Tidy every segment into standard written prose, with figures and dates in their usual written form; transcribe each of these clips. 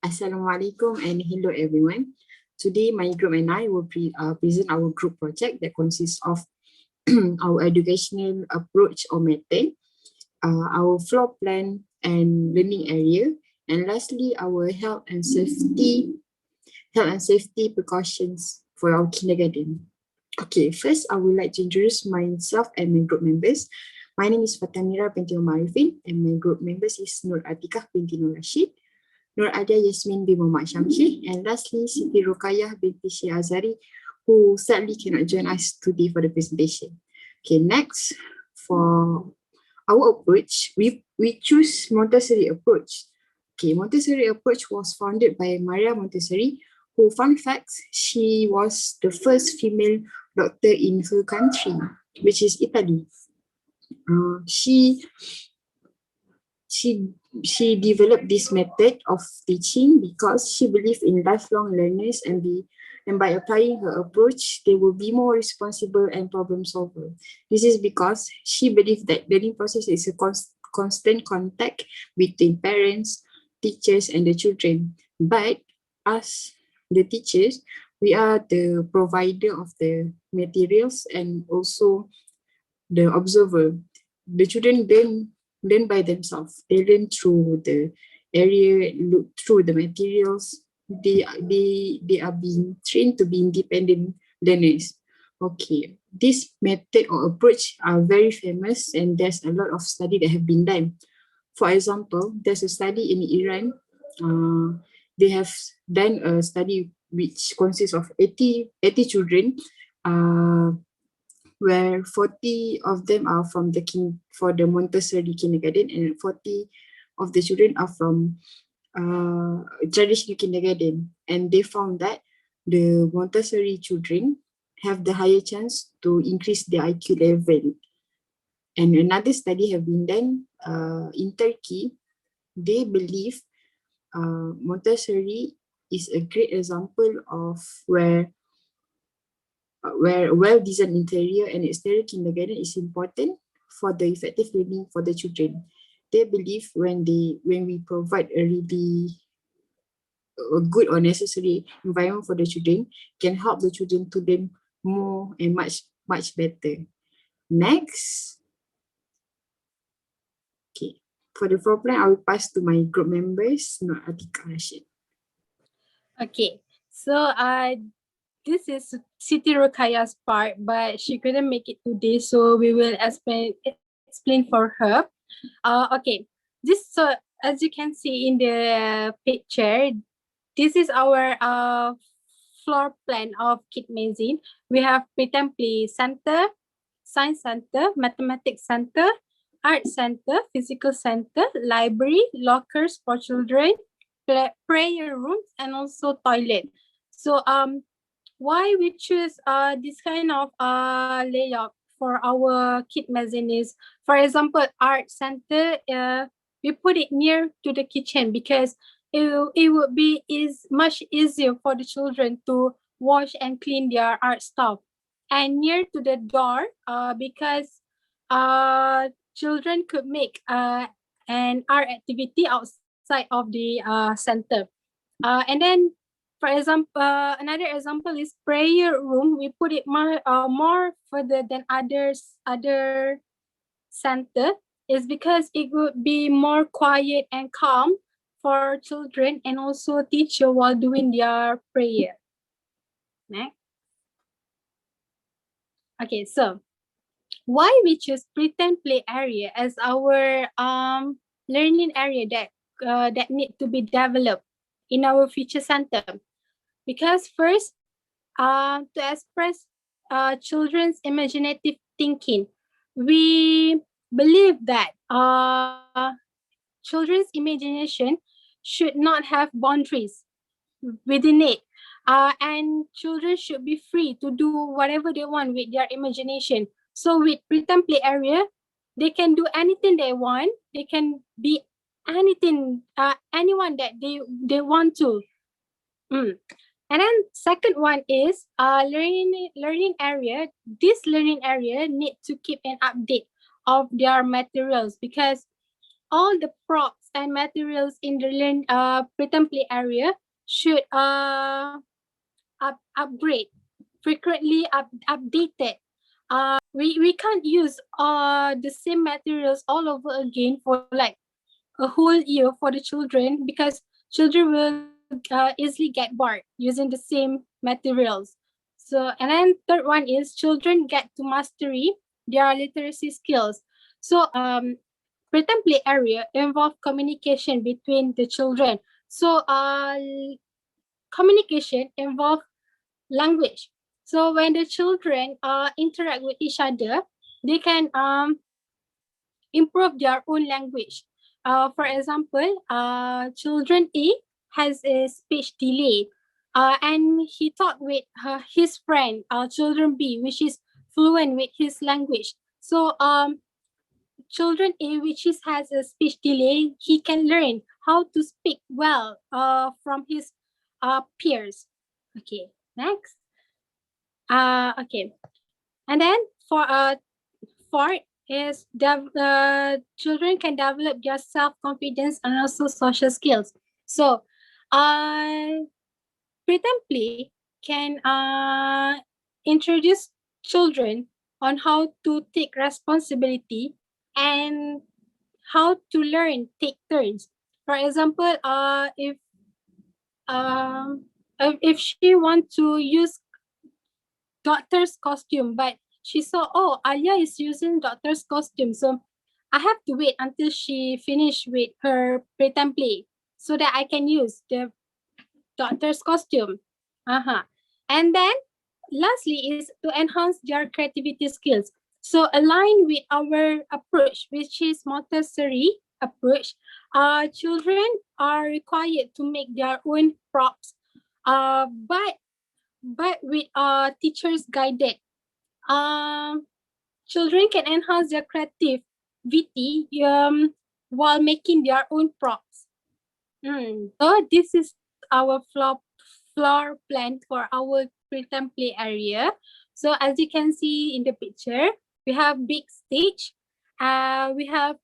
Assalamualaikum and hello everyone. Today my group and I will present our group project that consists of our educational approach or method, our floor plan and learning area, and lastly our health and safety precautions for our kindergarten. Okay, first I would like to introduce myself and my group members. My name is Fatamira binti Omar Arifin and my group members is Nur Atikah binti Nur Rashid, Nur Adia Yasmin bin Muhammad Syamsi, and lastly Siti Rukayah binti Syed Azari, who sadly cannot join us today for the presentation. Okay, next, for our approach, we choose Montessori approach. Okay, Montessori approach was founded by Maria Montessori, who, fun facts, she was the first female doctor in her country, which is Italy. She developed this method of teaching because she believed in lifelong learners and by applying her approach, they will be more responsible and problem solver. This is because she believed that learning process is a constant contact between parents, teachers, and the children. But as the teachers, we are the provider of the materials and also the observer. The children learn by themselves. They learn through the area, look through the materials. They are being trained to be independent learners. Okay, this method or approach are very famous and there's a lot of study that have been done. For example, there's a study in Iran. They have done a study which consists of 80 children, where 40 of them are from for the Montessori kindergarten and 40 of the children are from traditional kindergarten. And they found that the Montessori children have the higher chance to increase their IQ level. And another study have been done in Turkey. They believe Montessori is a great example of where a well-designed interior and exterior kindergarten is important for the effective learning for the children. They believe when we provide a really good or necessary environment for the children, can help the children to learn more and much better. Next. Okay. For the floor plan, I will pass to my group members, Nur Atikah Rashid. Okay. So this is Siti Rukaya's part, but she couldn't make it today, so we will explain for her. Okay, so as you can see in the picture, this is our floor plan of KidMazin. We have Pretend Play Center, Science Center, Mathematics Center, Art Center, Physical Center, Library, Lockers for children, prayer rooms, and also toilet. So why we choose this kind of layout for our KidMazin is, for example, Art Center, we put it near to the kitchen because it would be much easier for the children to wash and clean their art stuff, and near to the door because children could make an art activity outside of the center, and then, for example, another example is prayer room. We put it more further than other center, is because it would be more quiet and calm for children and also teacher while doing their prayer. Next. Okay, so why we choose Pretend Play area as our learning area that need to be developed in our future center? Because first, to express children's imaginative thinking, we believe that children's imagination should not have boundaries within it, and children should be free to do whatever they want with their imagination. So with Pretend Play area, they can do anything they want. They can be anything, anyone that they want to. And then second one is learning area. This learning area need to keep an update of their materials because all the props and materials in the preterm play area should upgrade, frequently updated. We can't use the same materials all over again for like a whole year for the children, because children will easily get bored using the same materials. So, and then third one is children get to mastery their literacy skills. So preterm play area involve communication between the children. So communication involve language. So when the children interact with each other, they can improve their own language. For example, children A has a speech delay, and he talked with his friend, children B, which is fluent with his language. So children A, which has a speech delay, he can learn how to speak well from his peers. Okay, next. Okay, and then for is children can develop their self-confidence and also social skills. So preterm play can introduce children on how to take responsibility and how to learn take turns. For example, if she want to use doctor's costume, but she saw, oh, Alia is using doctor's costume, so I have to wait until she finish with her preterm play so that I can use the doctor's costume. And then lastly is to enhance their creativity skills. So align with our approach, which is Montessori approach, children are required to make their own props, but with teachers guided. Children can enhance their creativity while making their own props. So this is our floor plan for our preterm play area. So as you can see in the picture, we have big stage. We have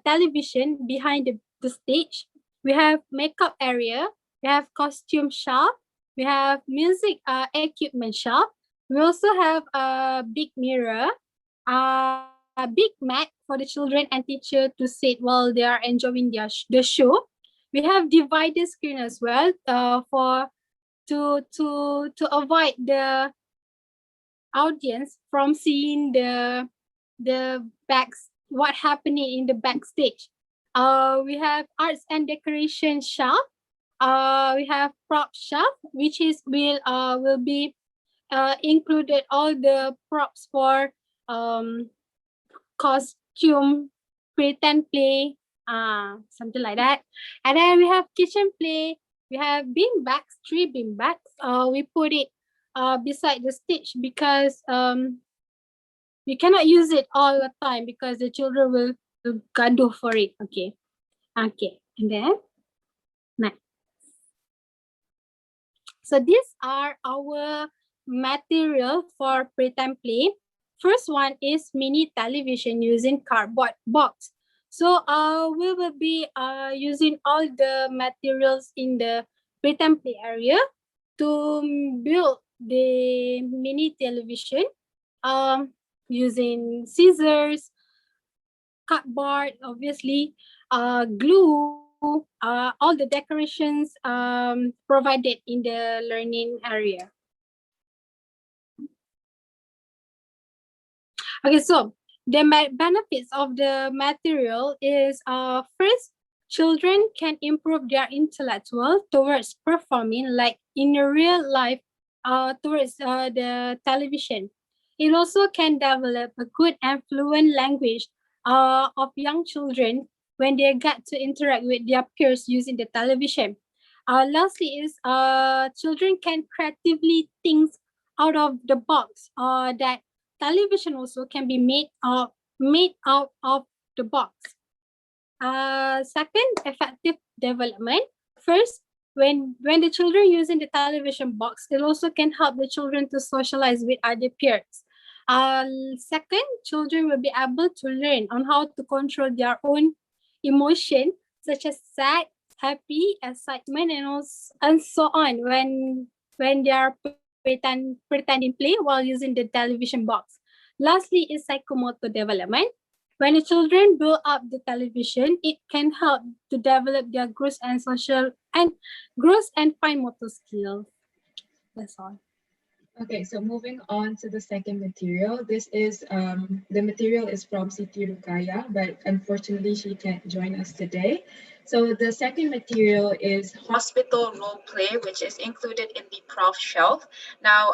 television behind the stage. We have makeup area. We have costume shop. We have music equipment shop. We also have a big mirror, a big mat for the children and teacher to sit while they are enjoying the show. We have divided screen as well to avoid the audience from seeing the backs what happening in the backstage. We have arts and decoration shop. We have prop shop, which is will be included all the props for costume, pretend play, something like that. And then we have kitchen play. We have bean bags, 3 bean bags. We put it beside the stage because we cannot use it all the time because the children will gaduh for it. Okay. Okay. And then next. So these are our material for preterm play. First one is mini television using cardboard box. So we will be using all the materials in the preterm play area to build the mini television using scissors, cardboard, obviously, glue, all the decorations provided in the learning area. Okay, so the benefits of the material is first, children can improve their intellectual towards performing like in real life towards the television. It also can develop a good and fluent language of young children when they get to interact with their peers using the television. Lastly is children can creatively think out of the box that television also can be made out of the box. Second, effective development. First, when the children using the television box, it also can help the children to socialize with other peers. Second, children will be able to learn on how to control their own emotion, such as sad, happy, excitement, and so on when they are pretending play while using the television box. Lastly is psychomotor development. When the children build up the television, it can help to develop their gross and fine motor skills. That's all. Okay, so moving on to the second material. This is the material is from Siti Rukaya, but unfortunately she can't join us today. So the second material is hospital role play, which is included in the prof shelf. Now,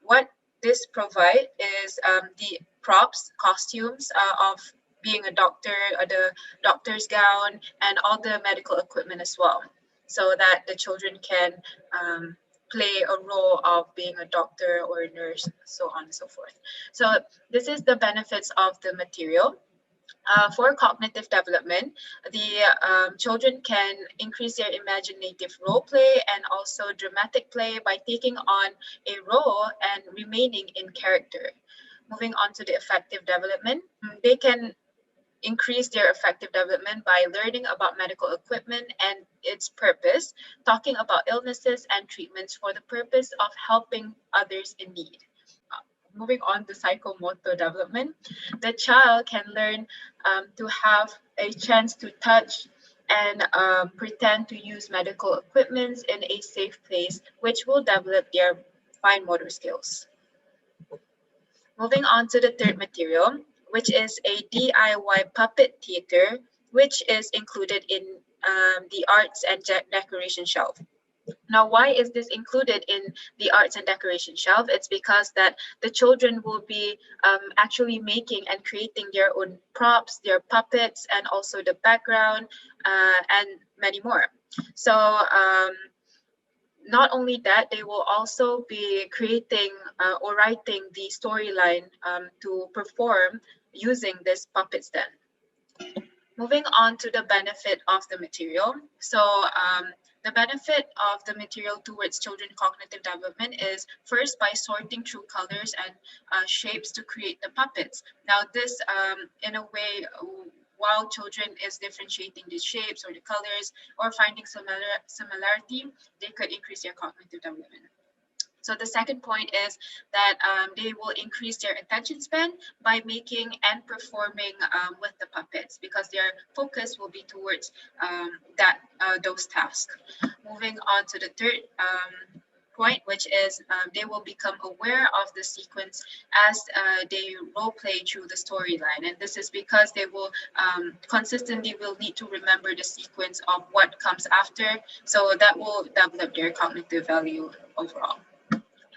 what this provide is the props, costumes of being a doctor, the doctor's gown, and all the medical equipment as well, so that the children can play a role of being a doctor or a nurse, so on and so forth. So this is the benefits of the material. For cognitive development, the children can increase their imaginative role play and also dramatic play by taking on a role and remaining in character. Moving on to the effective development, they can increase their effective development by learning about medical equipment and its purpose, talking about illnesses and treatments for the purpose of helping others in need. Moving on to psychomotor development, the child can learn to have a chance to touch and pretend to use medical equipment in a safe place, which will develop their fine motor skills. Moving on to the third material, which is a DIY puppet theater, which is included in the arts and decoration shelf. Now, why is this included in the arts and decoration shelf? It's because that the children will be actually making and creating their own props, their puppets, and also the background and many more. So not only that, they will also be creating or writing the storyline to perform using this puppet stand. Moving on to the benefit of the material. So the benefit of the material towards children cognitive development is first by sorting through colors and shapes to create the puppets. Now this in a way, while children is differentiating the shapes or the colors or finding similarity, they could increase their cognitive development. So the second point is that they will increase their attention span by making and performing with the puppets, because their focus will be towards those tasks. Moving on to the third point, which is they will become aware of the sequence as they role play through the storyline, and this is because they will consistently will need to remember the sequence of what comes after, so that will develop their cognitive value overall.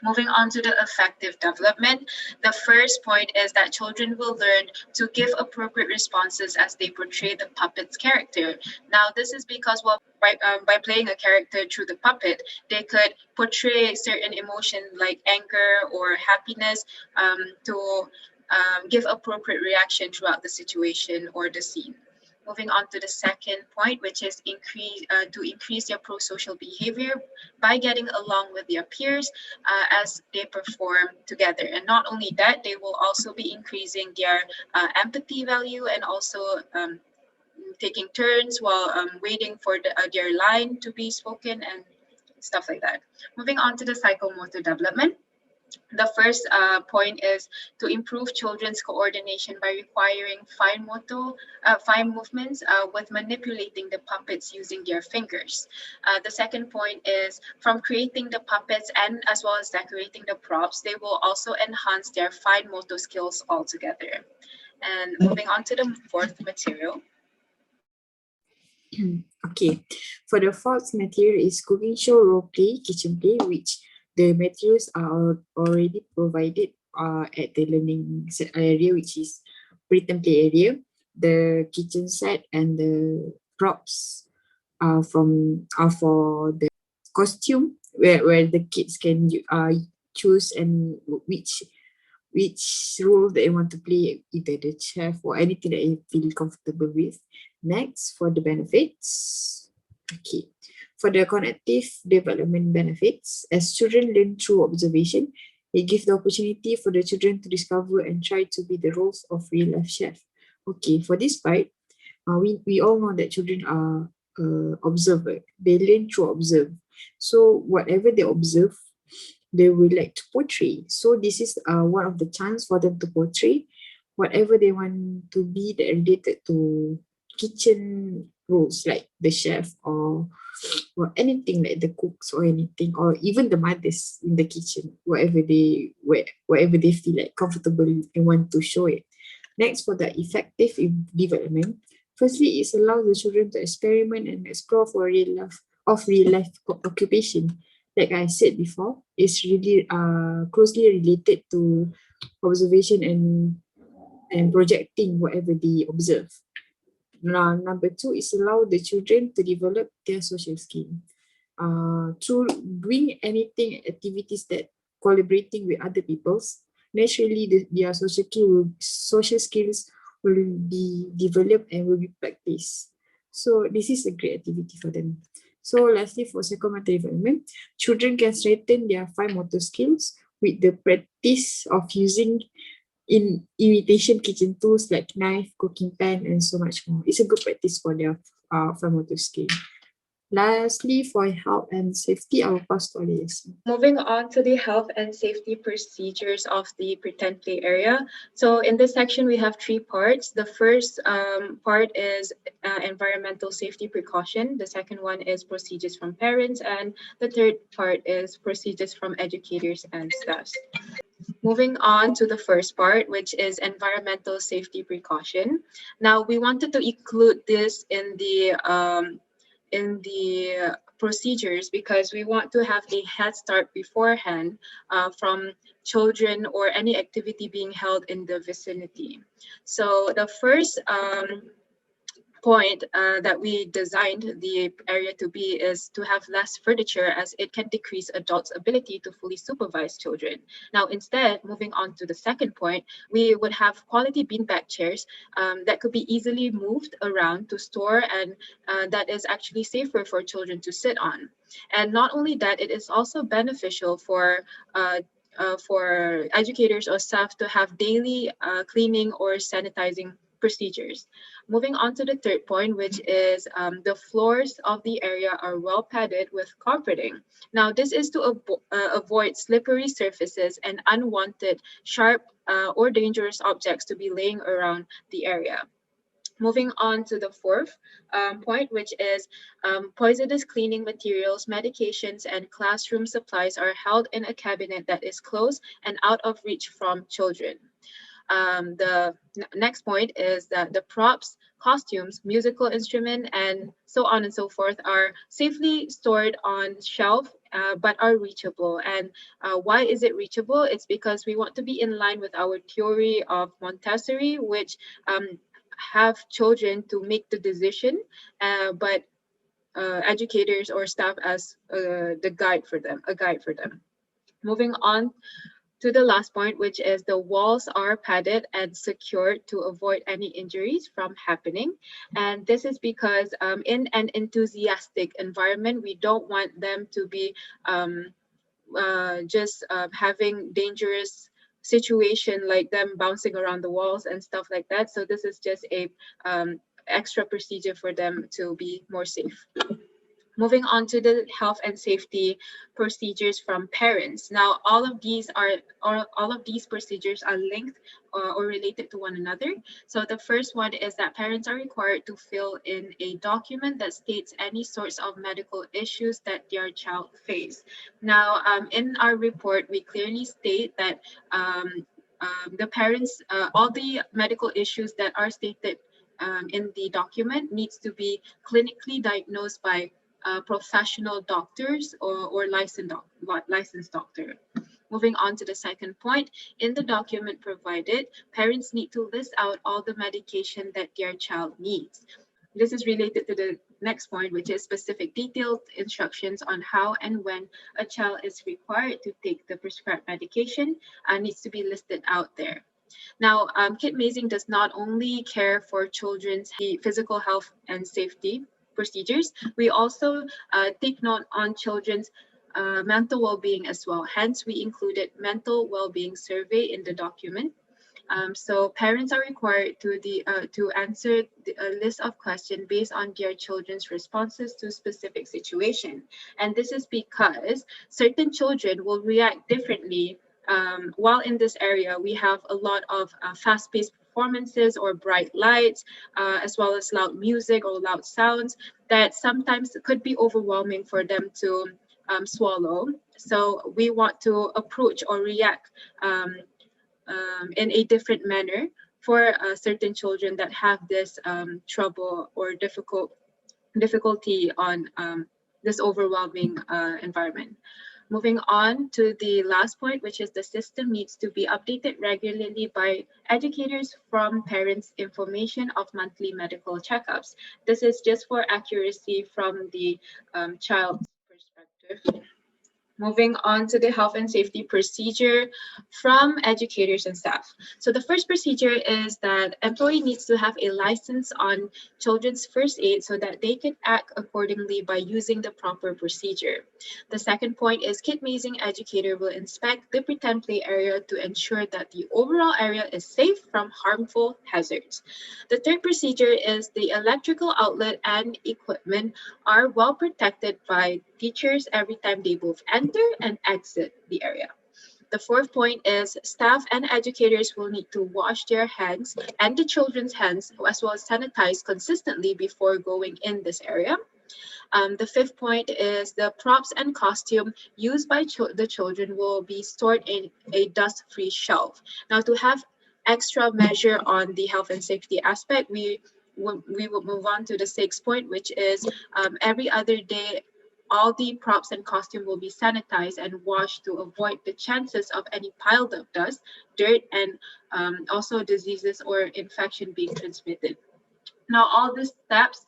Moving on to the effective development, the first point is that children will learn to give appropriate responses as they portray the puppet's character. Now, this is because by playing a character through the puppet, they could portray certain emotion like anger or happiness to give appropriate reaction throughout the situation or the scene. Moving on to the second point, which is to increase their pro-social behavior by getting along with their peers as they perform together. And not only that, they will also be increasing their empathy value and also taking turns while waiting for their line to be spoken and stuff like that. Moving on to the psychomotor development. The first point is to improve children's coordination by requiring fine movements with manipulating the puppets using their fingers. The second point is from creating the puppets and as well as decorating the props, they will also enhance their fine motor skills altogether. And moving on to the fourth material. Okay, for the fourth material is cooking show, role play, kitchen play, which the materials are already provided at the learning area, which is pretend play area. The kitchen set and the props are for the costume, where the kids can choose and which role they want to play, either the chef or anything that you feel comfortable with. Next, for the benefits. Okay. For the cognitive development benefits, as children learn through observation, it gives the opportunity for the children to discover and try to be the roles of real life chef. Okay, for this part, We all know that children are observer. They learn to observe. So whatever they observe, they will like to portray. So this is one of the chance for them to portray whatever they want to be that related to kitchen roles, like the chef or anything like the cooks or anything, or even the mothers in the kitchen, whatever they feel like comfortable and want to show it. Next, for the effective development, firstly, it allows the children to experiment and explore for real life occupation. Like I said before, it's really closely related to observation and projecting whatever they observe. Now, number two is allow the children to develop their social skill. Through doing anything, activities that collaborating with other peoples, naturally their social skills will be developed and will be practiced. So this is a great activity for them. So lastly, for psychomotor development, children can strengthen their fine motor skills with the practice of using in imitation kitchen tools like knife, cooking pan, and so much more. It's a good practice for their fine motor skill. Lastly, for health and safety, I will pass to Alias. Moving on to the health and safety procedures of the pretend play area. So in this section, we have three parts. The first part is environmental safety precaution. The second one is procedures from parents. And the third part is procedures from educators and staffs. Moving on to the first part, which is environmental safety precaution. Now, we wanted to include this in the procedures because we want to have a head start beforehand from children or any activity being held in the vicinity. So the first point that we designed the area to be is to have less furniture, as it can decrease adults' ability to fully supervise children. Now, instead, moving on to the second point, we would have quality beanbag chairs that could be easily moved around to store, and that is actually safer for children to sit on. And not only that, it is also beneficial for educators or staff to have daily cleaning or sanitizing procedures. Moving on to the third point, which is the floors of the area are well padded with carpeting. Now, this is to avoid slippery surfaces and unwanted, sharp, or dangerous objects to be laying around the area. Moving on to the fourth point, which is poisonous cleaning materials, medications, and classroom supplies are held in a cabinet that is closed and out of reach from children. The next point is that the props, costumes, musical instrument, and so on and so forth are safely stored on shelf, but are reachable. And why is it reachable? It's because we want to be in line with our theory of Montessori, which have children to make the decision, but educators or staff as a guide for them. Moving on to the last point, which is the walls are padded and secured to avoid any injuries from happening. And this is because in an enthusiastic environment, we don't want them to be just having dangerous situation like them bouncing around the walls and stuff like that. So this is just a extra procedure for them to be more safe. Moving on to the health and safety procedures from parents. Now, all of these procedures are linked or related to one another. So the first one is that parents are required to fill in a document that states any sorts of medical issues that their child face. Now, in our report, we clearly state that the parents, all the medical issues that are stated in the document needs to be clinically diagnosed by professional doctors or licensed doctor. Moving on to the second point, in the document provided, parents need to list out all the medication that their child needs. This is related to the next point, which is specific detailed instructions on how and when a child is required to take the prescribed medication needs to be listed out there. Now, Kit Mazing does not only care for children's physical health and safety procedures, we also take note on children's mental well-being as well. Hence, we included mental well-being survey in the document. So parents are required to answer a list of questions based on their children's responses to specific situation. And this is because certain children will react differently. While in this area, we have a lot of fast-paced performances or bright lights, as well as loud music or loud sounds that sometimes could be overwhelming for them to swallow. So we want to approach or react in a different manner for certain children that have this trouble or difficulty on this overwhelming environment. Moving on to the last point, which is the system needs to be updated regularly by educators from parents' information of monthly medical checkups. This is just for accuracy from the child's perspective. Moving on to the health and safety procedure from educators and staff. So the first procedure is that employee needs to have a license on children's first aid so that they can act accordingly by using the proper procedure. The second point is Kit Mazing educator will inspect the pretend play area to ensure that the overall area is safe from harmful hazards. The third procedure is the electrical outlet and equipment are well protected by teachers every time they both enter and exit the area. The fourth point is staff and educators will need to wash their hands and the children's hands as well as sanitize consistently before going in this area. The fifth point is the props and costume used by the children will be stored in a dust-free shelf. Now, to have extra measure on the health and safety aspect, we will move on to the sixth point, which is every other day all the props and costume will be sanitized and washed to avoid the chances of any piled up dust, dirt, and also diseases or infection being transmitted. Now, all these steps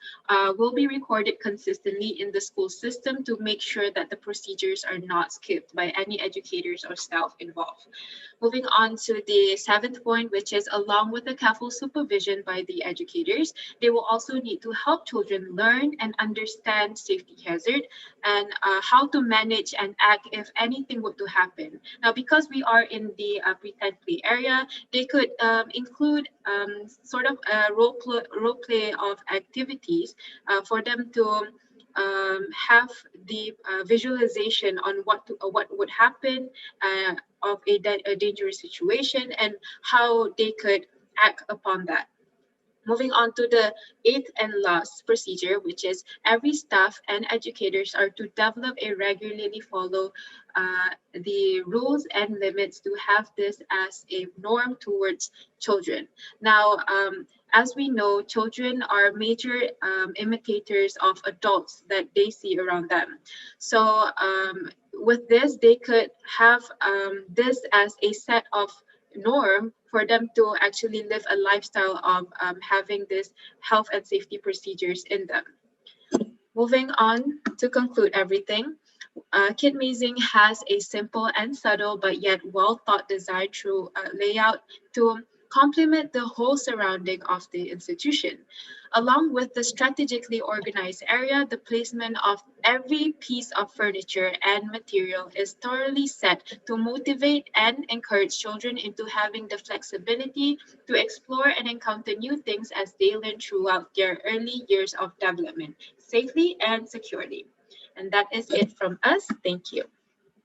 will be recorded consistently in the school system to make sure that the procedures are not skipped by any educators or staff involved. Moving on to the seventh point, which is along with the careful supervision by the educators, they will also need to help children learn and understand safety hazard and how to manage and act if anything were to happen. Now, because we are in the pretend play area, they could include sort of a role play of activities for them to have the visualization on what would happen of a dangerous situation and how they could act upon that. Moving on to the eighth and last procedure, which is every staff and educators are to develop a regularly follow the rules and limits to have this as a norm towards children. Now, as we know, children are major imitators of adults that they see around them. So with this, they could have this as a set of norm for them to actually live a lifestyle of having this health and safety procedures in them. Moving on to conclude everything, Kit Mazing has a simple and subtle but yet well thought design through layout to complement the whole surrounding of the institution. Along with the strategically organized area, the placement of every piece of furniture and material is thoroughly set to motivate and encourage children into having the flexibility to explore and encounter new things as they learn throughout their early years of development, safely and securely. And that is it from us. Thank you.